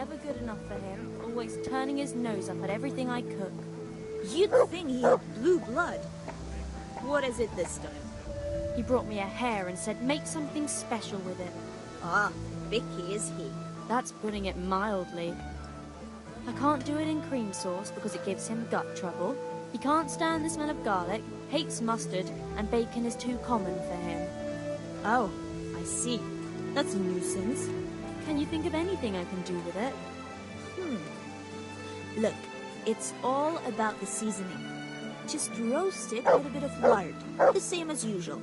never good enough for him, always turning his nose up at everything I cook. You'd think he had blue blood. What is it this time? He brought me a hare and said make something special with it. Ah, picky is he? That's putting it mildly. I can't do it in cream sauce because it gives him gut trouble. He can't stand the smell of garlic, hates mustard, and bacon is too common for him. Oh, I see. That's a nuisance. Can you think of anything I can do with it? Look, it's all about the seasoning. Just roast it with a bit of lard, the same as usual.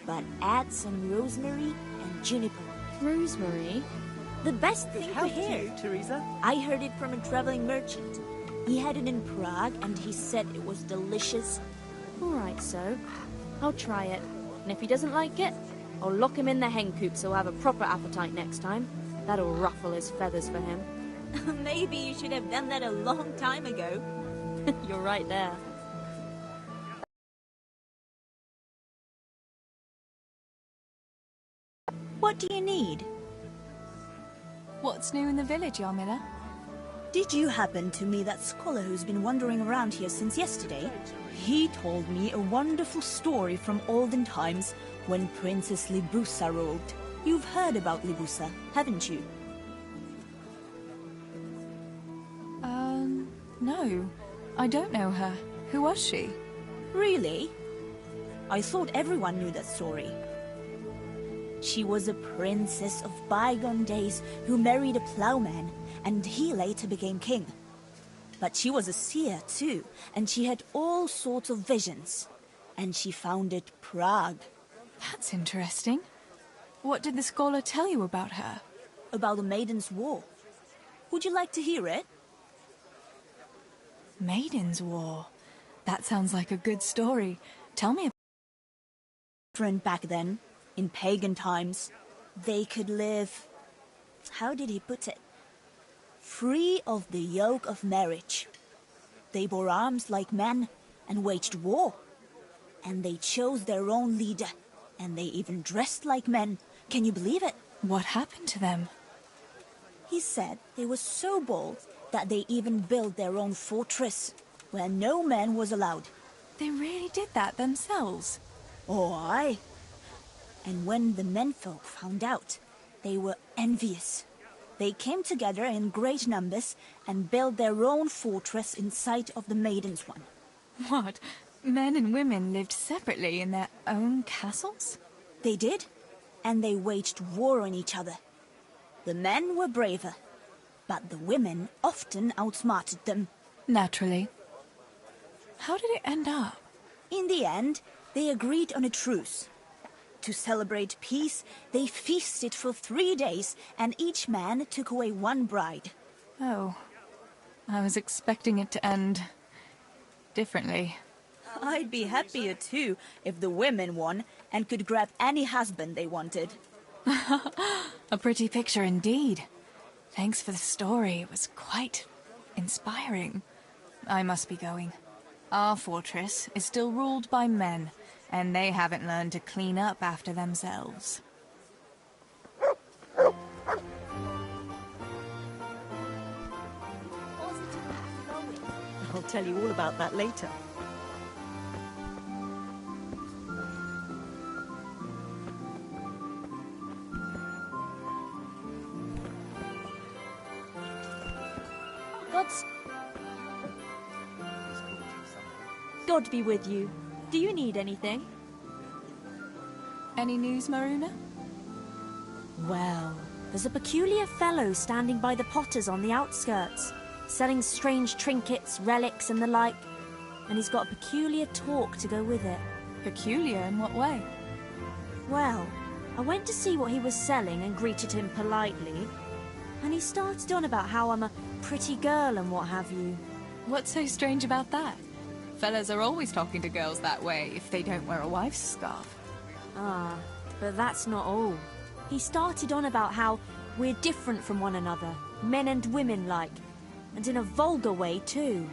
But add some rosemary and juniper. Rosemary? The best thing for hair. You, Theresa? I heard it from a traveling merchant. He had it in Prague and he said it was delicious. All right, so I'll try it. And if he doesn't like it, I'll lock him in the hen coop so he'll have a proper appetite next time. That'll ruffle his feathers for him. Maybe you should have done that a long time ago. You're right there. What do you need? What's new in the village, Yarmila? Did you happen to meet that scholar who's been wandering around here since yesterday? He told me a wonderful story from olden times when Princess Libusa ruled. You've heard about Libusa, haven't you? No. I don't know her. Who was she? Really? I thought everyone knew that story. She was a princess of bygone days who married a plowman, and he later became king. But she was a seer too, and she had all sorts of visions. And she founded Prague. That's interesting. What did the scholar tell you about her? About the Maiden's War. Would you like to hear it? Maiden's War. That sounds like a good story. Tell me about Different back then, in pagan times. They could live... How did he put it? Free of the yoke of marriage. They bore arms like men and waged war. And they chose their own leader. And they even dressed like men. Can you believe it? what happened to them. He said they were so bold that they even built their own fortress, where no man was allowed. They really did that themselves? Oh, aye. And when the menfolk found out, they were envious. They came together in great numbers and built their own fortress in sight of the maiden's one. What? Men and women lived separately in their own castles? They did, and they waged war on each other. The men were braver, but the women often outsmarted them. Naturally. How did it end up? In the end, they agreed on a truce. To celebrate peace, they feasted for 3 days, and each man took away one bride. Oh, I was expecting it to end differently. I'd be happier too if the women won and could grab any husband they wanted. A pretty picture indeed. Thanks for the story. It was quite inspiring. I must be going. Our fortress is still ruled by men, and they haven't learned to clean up after themselves. I'll tell you all about that later. God be with you. Do you need anything? Any news, Maruna? Well, there's a peculiar fellow standing by the potters on the outskirts, selling strange trinkets, relics and the like, and he's got a peculiar talk to go with it. Peculiar in what way? Well, I went to see what he was selling and greeted him politely, and he started on about how I'm a pretty girl and what have you. What's so strange about that? Fellas are always talking to girls that way if they don't wear a wife's scarf. Ah, but that's not all. He started on about how we're different from one another, men and women like, and in a vulgar way too.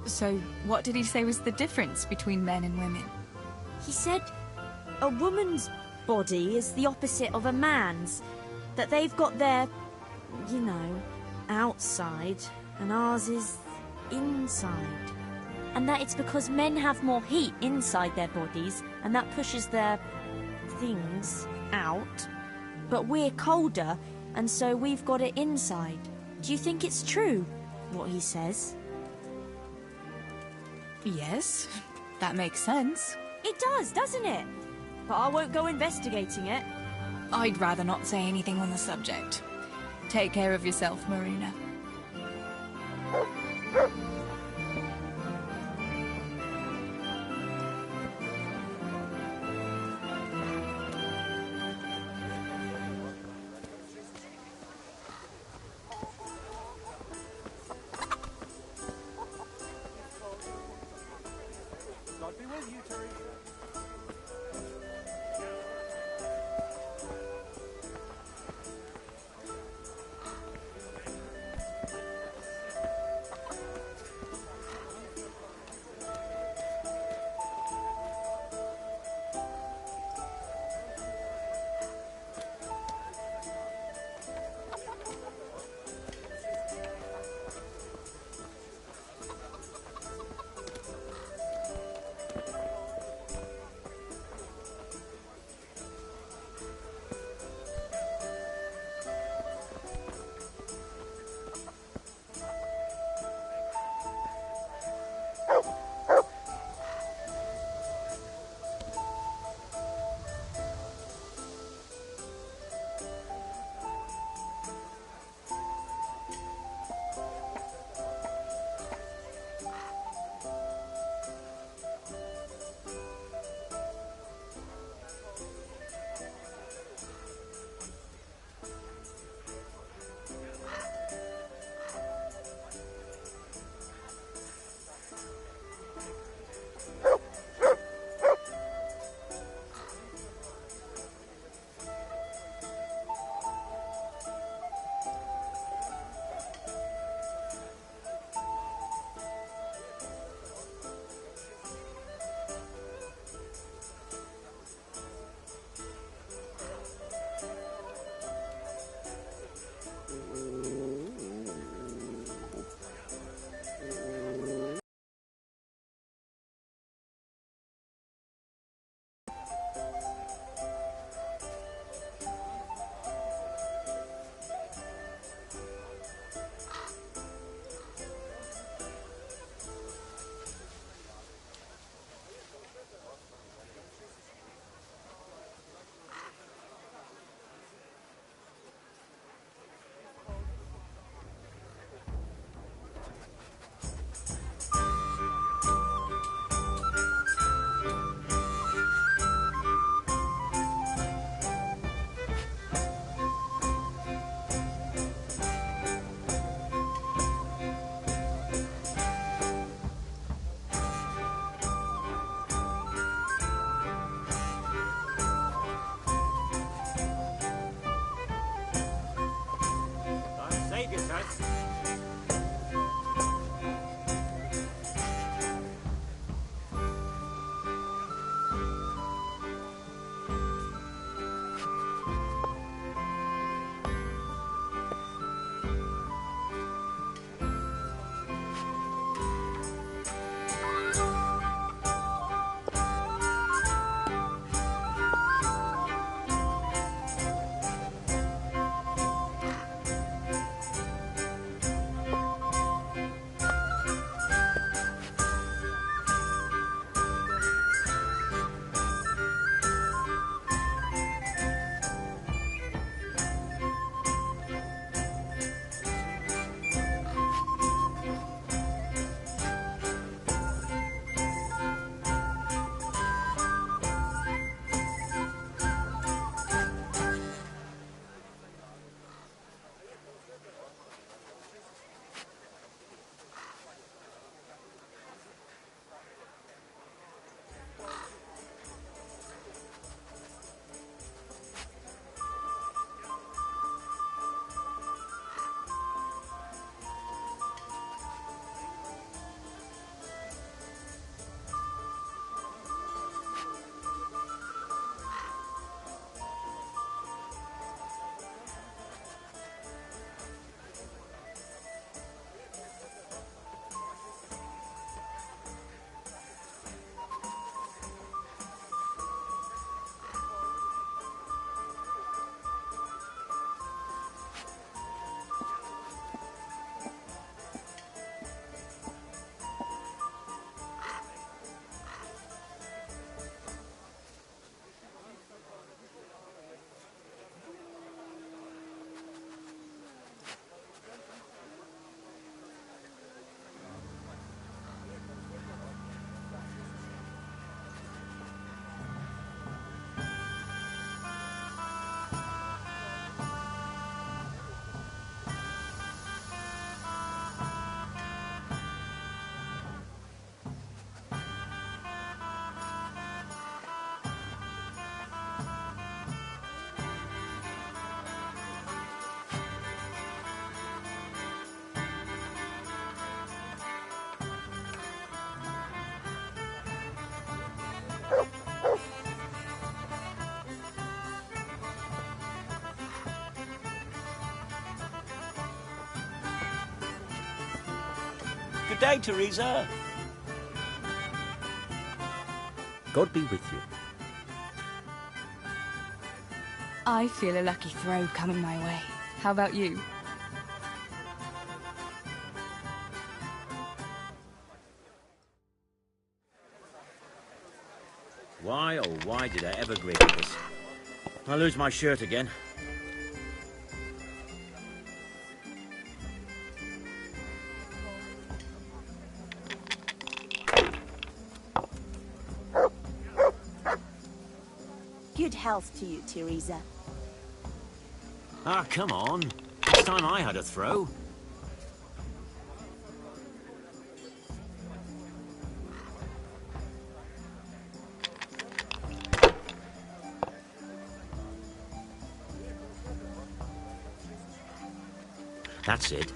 So, what did he say was the difference between men and women? He said a woman's body is the opposite of a man's. That they've got their, outside, and ours is inside. And that it's because men have more heat inside their bodies, and that pushes their things out. But we're colder, and so we've got it inside. Do you think it's true, what he says? Yes, that makes sense. It does, doesn't it? But I won't go investigating it. I'd rather not say anything on the subject. Take care of yourself, Marina. God be with you, Theresa. day, Theresa. God be with you. I feel a lucky throw coming my way. How about you? Why, oh why did I ever agree to this? I lose my shirt again. Good health to you, Theresa. Ah, come on. It's time I had a throw. That's it.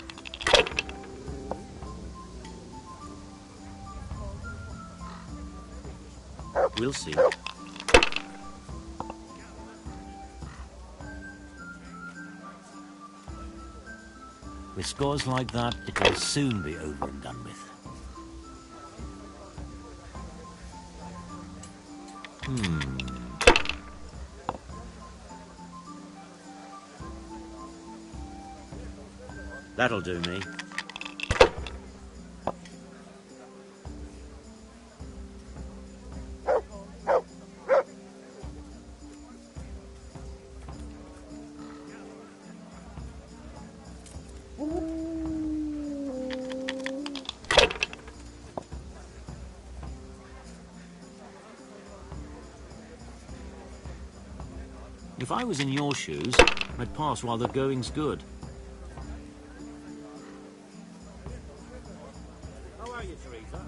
We'll see. With scores like that, it will soon be over and done with. That'll do me. If I was in your shoes, I'd pass while the going's good. How are you, Theresa?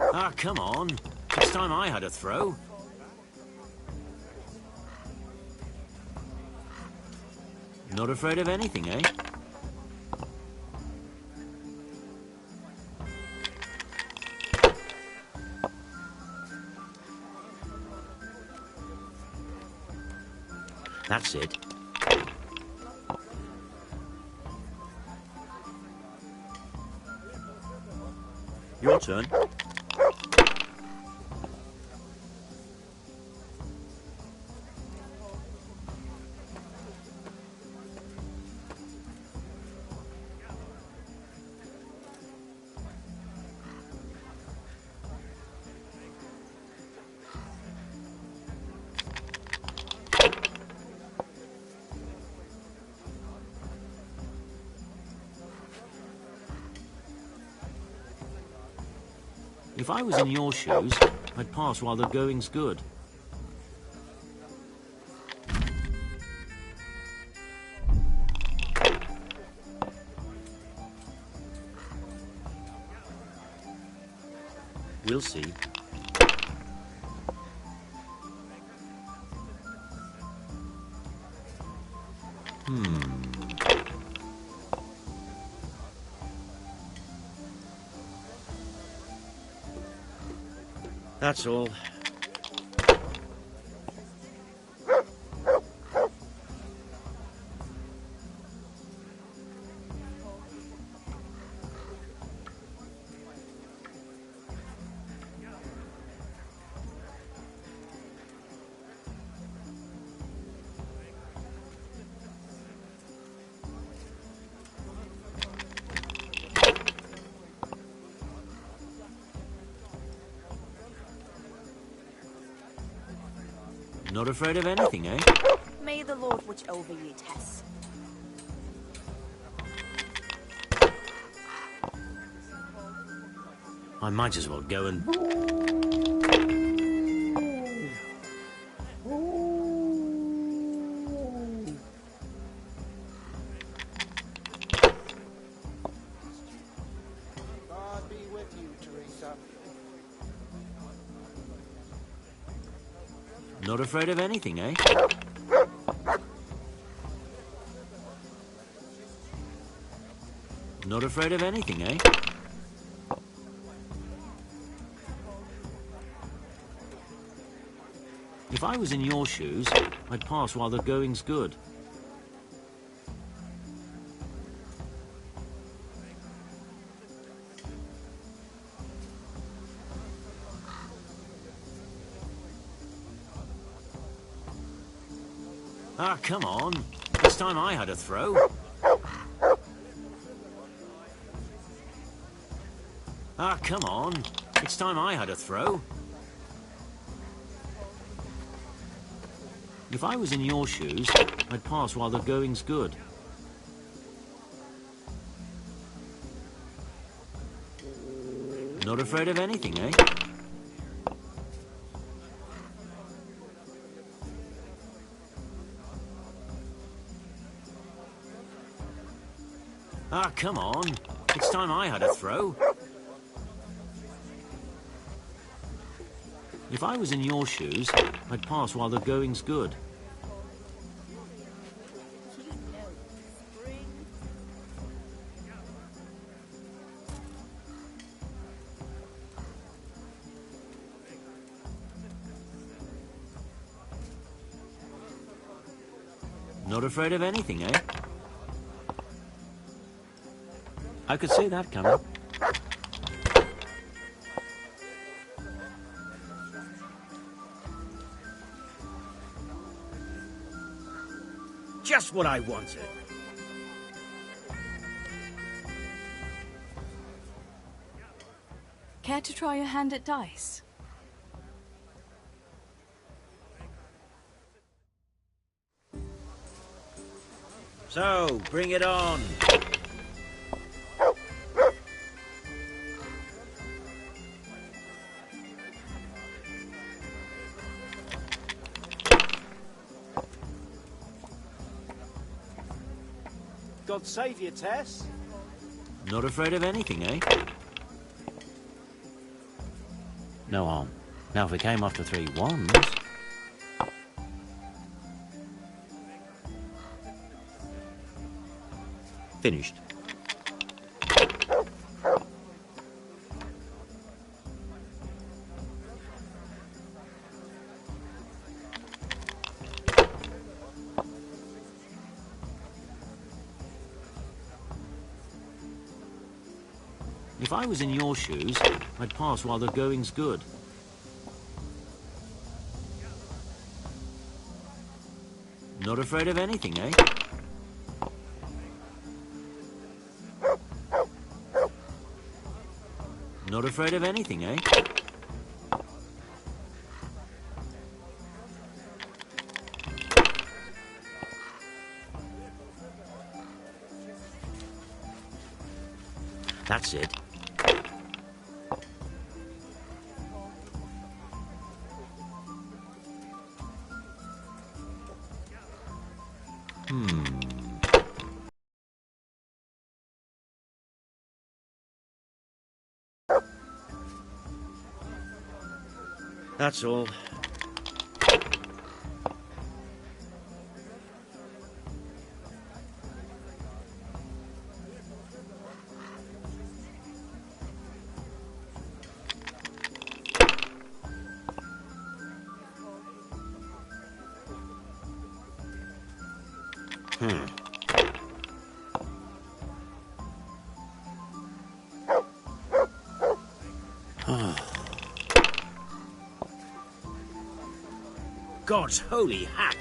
Ah, come on. It's time I had a throw. Not afraid of anything, eh? That's it. Your turn. If I was in your shoes, I'd pass while the going's good. We'll see. That's all. Not afraid of anything, eh? May the Lord watch over you, Tess. I might as well go and... God be with you, Theresa. Not afraid of anything, eh? Not afraid of anything, eh? If I was in your shoes, I'd pass while the going's good. Ah, come on. This time I had a throw. Ah, come on. It's time I had a throw. If I was in your shoes, I'd pass while the going's good. Not afraid of anything, eh? Ah, come on. It's time I had a throw. If I was in your shoes, I'd pass while the going's good. Not afraid of anything, eh? I could see that coming. Just what I wanted. Care to try your hand at dice? So, bring it on. God save you, Tess. Not afraid of anything, eh? No harm. Now if we came after 3 ones... Finished. If I was in your shoes, I'd pass while the going's good. Not afraid of anything, eh? Not afraid of anything, eh? That's it. That's all. God's holy hat!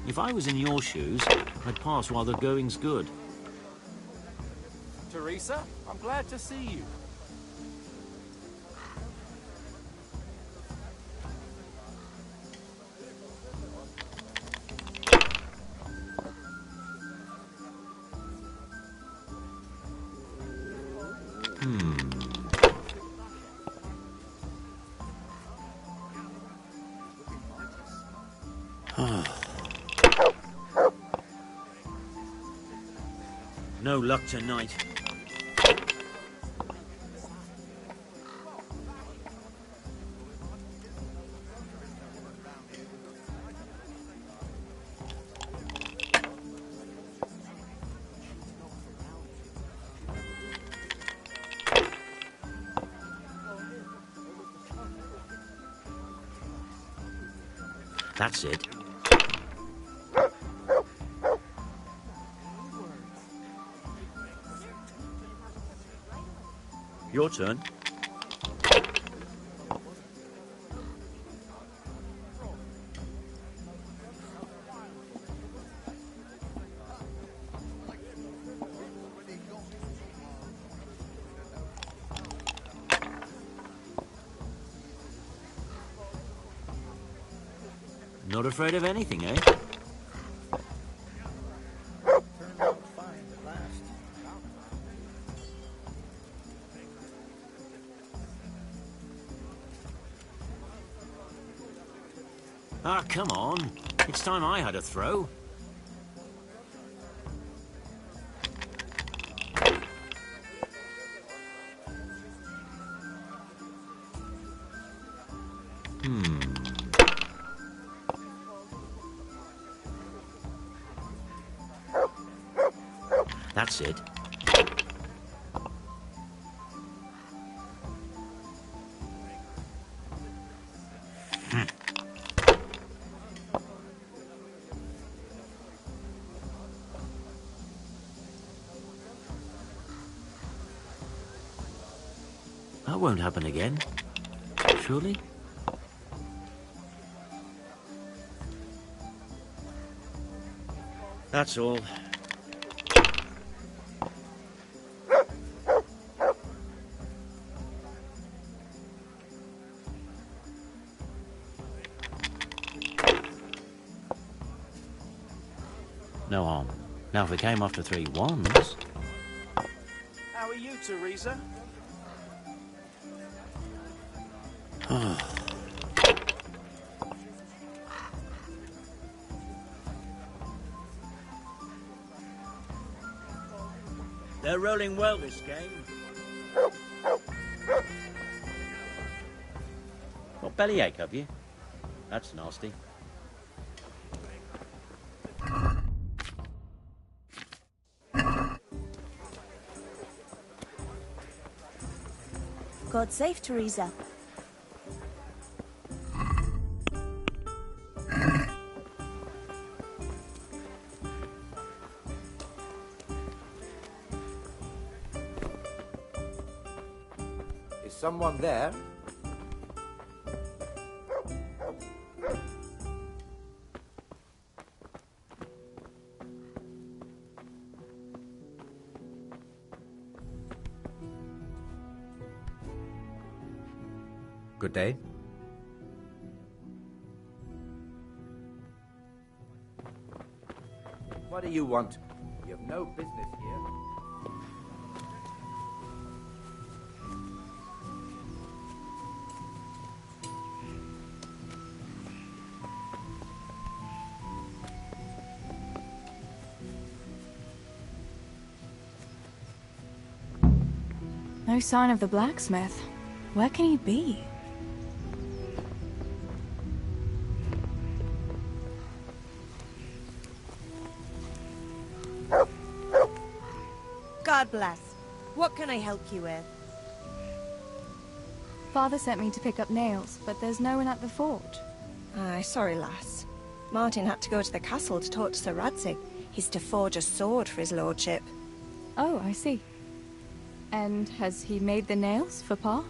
If I was in your shoes, I'd pass while the going's good. Theresa, I'm glad to see you. No luck tonight. That's it. Your turn. Not afraid of anything, eh? Turned out fine at last. Ah, come on. It's time I had a throw. That's it. That won't happen again, surely? That's all. No harm. Now if we came after 3 ones... How are you, Theresa? They're rolling well this game. What bellyache have you? That's nasty. God save Theresa. Is someone there? Good day. What do you want? You have no business here. No sign of the blacksmith. Where can he be? God bless. What can I help you with? Father sent me to pick up nails, but there's no one at the forge. Aye, sorry, lass. Martin had to go to the castle to talk to Sir Radzig. He's to forge a sword for his lordship. Oh, I see. And has he made the nails for Pa?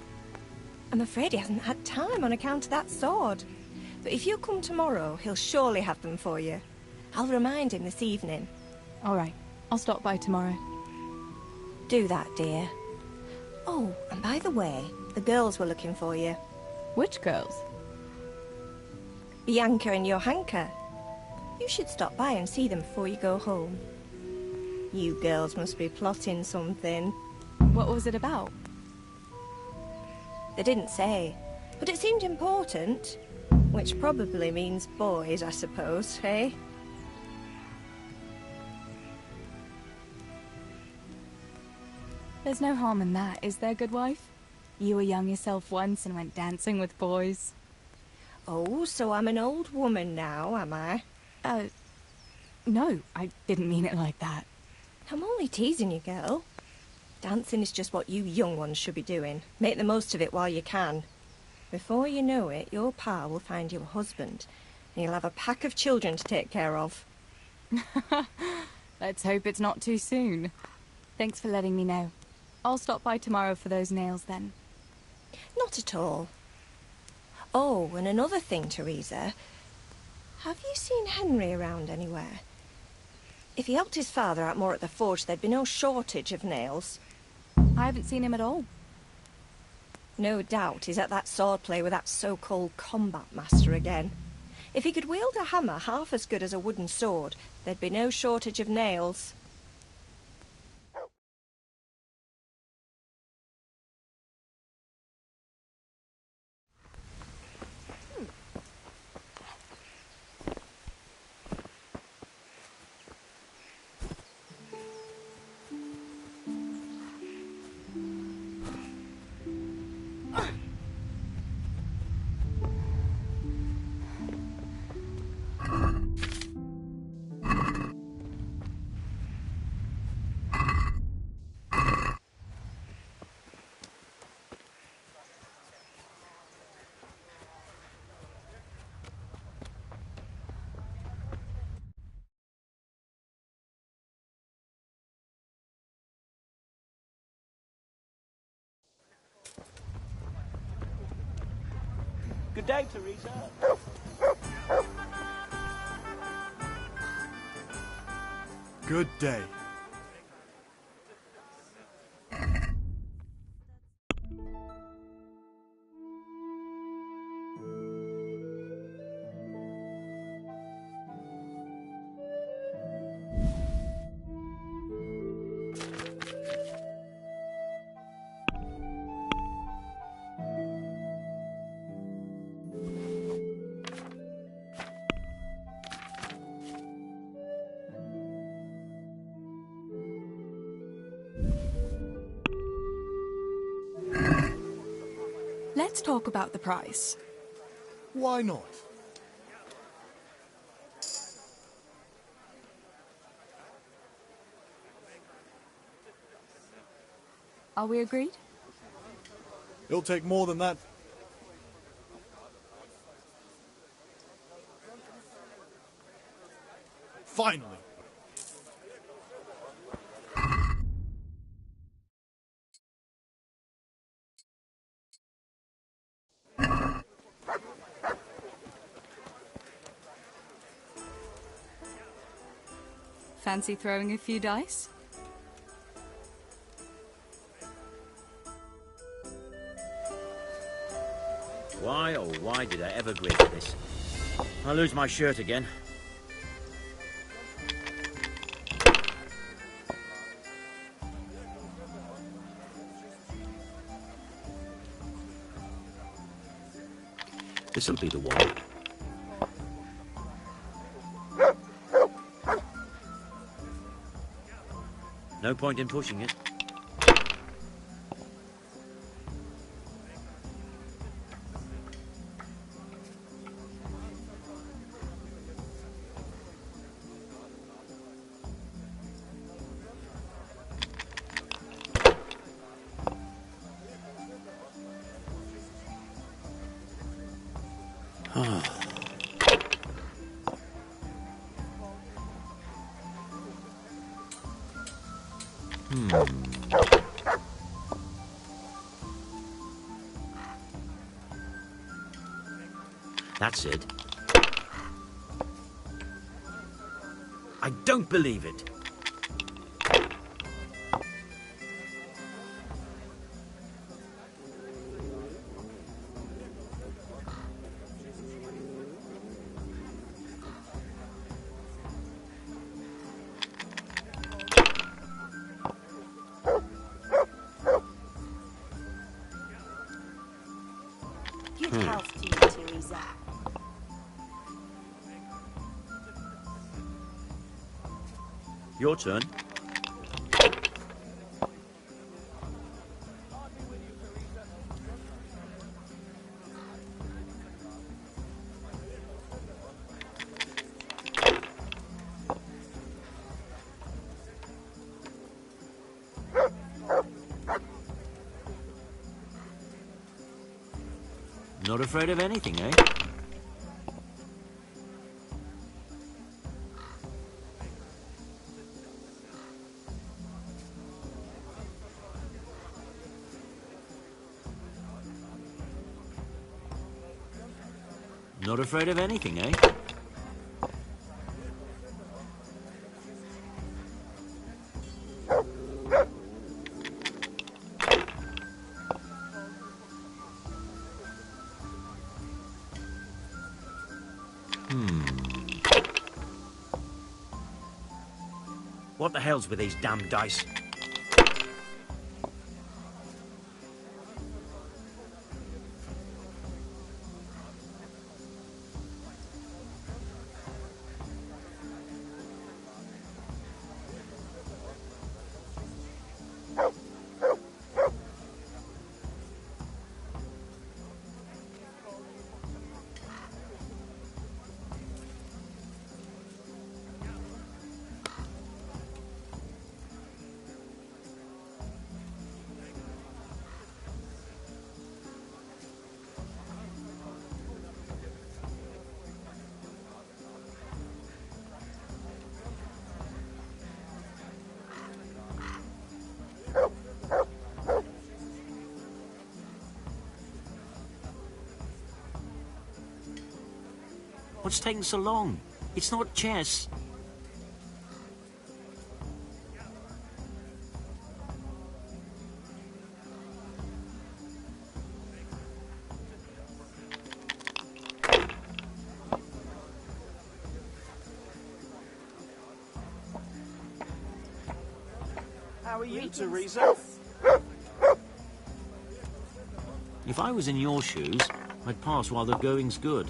I'm afraid he hasn't had time on account of that sword. But if you come tomorrow, he'll surely have them for you. I'll remind him this evening. All right, I'll stop by tomorrow. Do that, dear. Oh, and by the way, the girls were looking for you. Which girls? Bianca and Johanka. You should stop by and see them before you go home. You girls must be plotting something. What was it about? They didn't say, but it seemed important. Which probably means boys, I suppose, eh? There's no harm in that, is there, good wife? You were young yourself once and went dancing with boys. Oh, so I'm an old woman now, am I? No, I didn't mean it like that. I'm only teasing you, girl. Dancing is just what you young ones should be doing. Make the most of it while you can. Before you know it, your pa will find you a husband, He'll have a pack of children to take care of. Let's hope it's not too soon. Thanks for letting me know. I'll stop by tomorrow for those nails then. Not at all. Oh, and another thing, Theresa. Have you seen Henry around anywhere? If he helped his father out more at the forge, there'd be no shortage of nails. I haven't seen him at all. No doubt he's at that swordplay with that so-called combat master again. If he could wield a hammer half as good as a wooden sword, there'd be no shortage of nails. Good day, Theresa. Good day. Let's talk about the price. Why not? Are we agreed? It'll take more than that. Finally. Fancy throwing a few dice? Why, oh why did I ever agree to this? I'll lose my shirt again. This'll be the one. No point in pushing it. That's it. I don't believe it. Good health to you, Theresa. Your turn. Not afraid of anything, eh? Not afraid of anything, eh? What the hell's with these damn dice? What's taking so long? It's not chess. How are you, Theresa? If I was in your shoes, I'd pass while the going's good.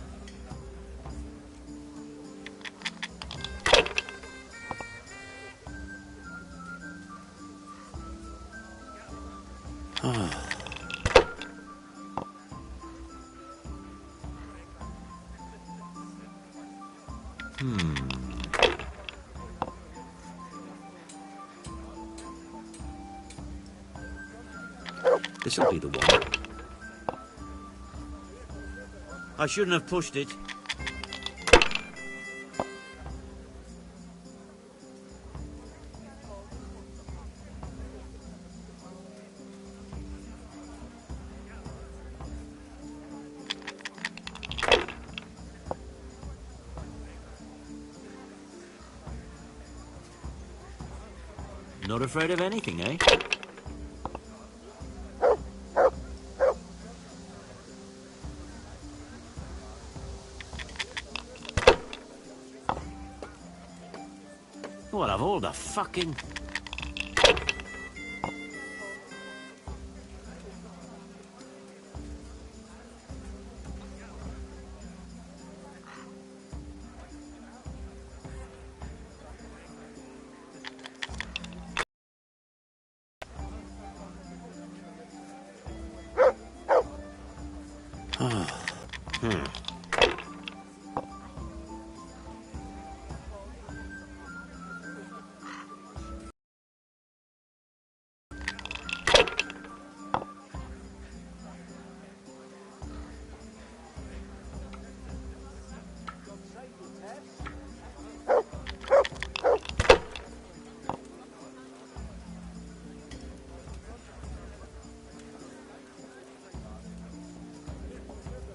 This'll be the one. I shouldn't have pushed it. Not afraid of anything, eh? What of all the fucking...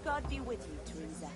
God be with you, Theresa.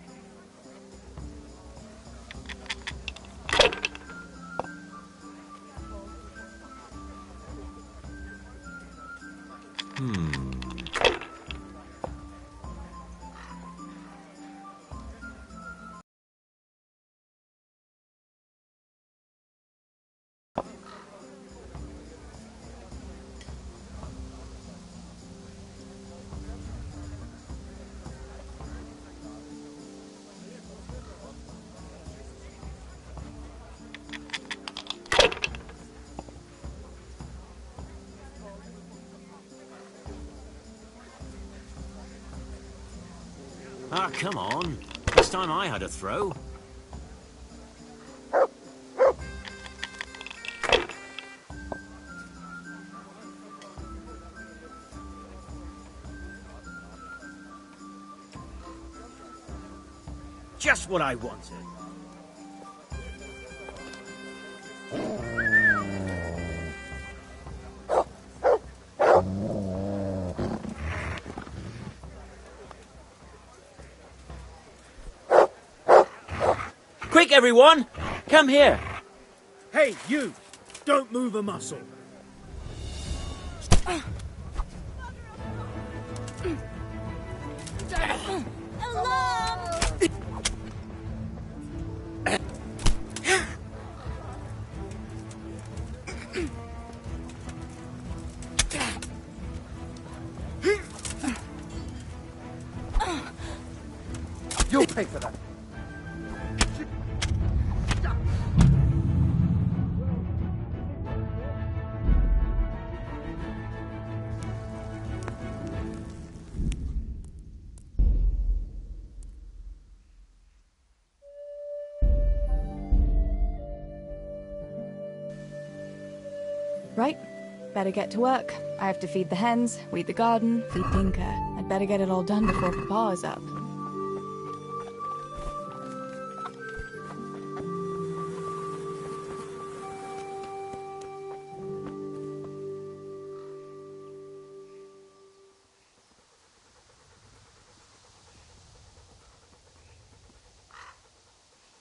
Ah, come on. This time I had a throw. Just what I wanted. Quick, everyone! Come here. Hey, you! Don't move a muscle. You'll pay for that. Right. Better get to work. I have to feed the hens, weed the garden, feed Tinker. I'd better get it all done before Papa is up.